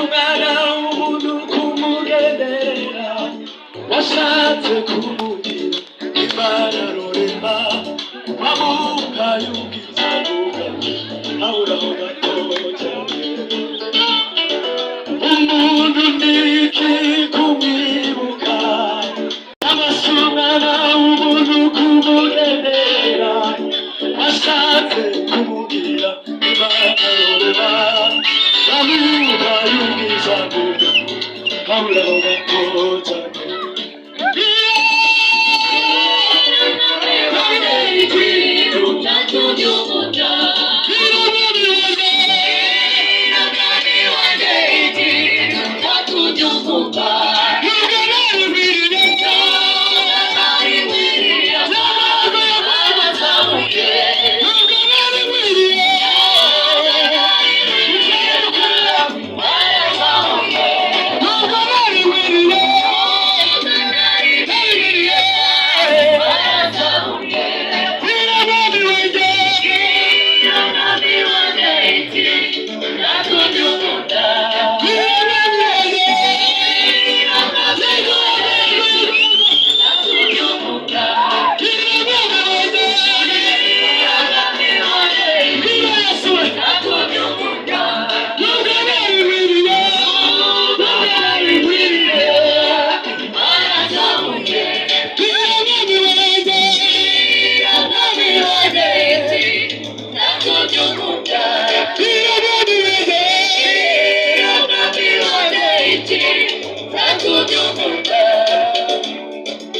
umwana w'umuntu kumugendera, washatse kumugira Imana rurema, wamuhaye ubwiza buganje haburaho gato cyane. Umuntu niki kumwibuka, umwana w'umuntu kumugendera, washatse kumugira Imana rurema, wamuhaye ubwiza buganje haburaho gato cyane.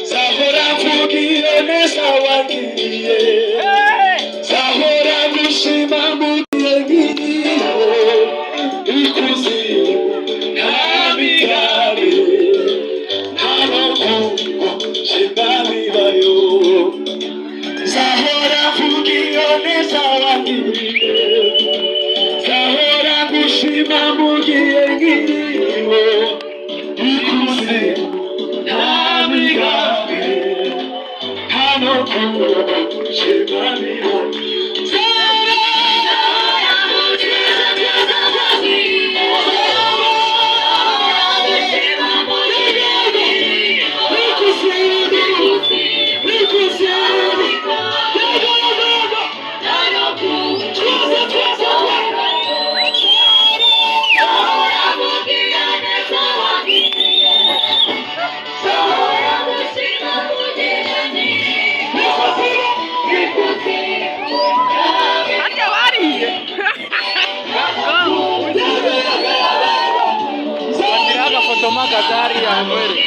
Zahora mvugiye neza wagiye, zahora gushima mugiye ngiye, ikuzimu nta migambi, nta rukundo shima bibayo. Zahora mvugiye neza wagiye, zahora gushima mugiye ngiye, ikuzimu nta migambi, nta rukundo shima bibayo. Toma Katari ya mwere.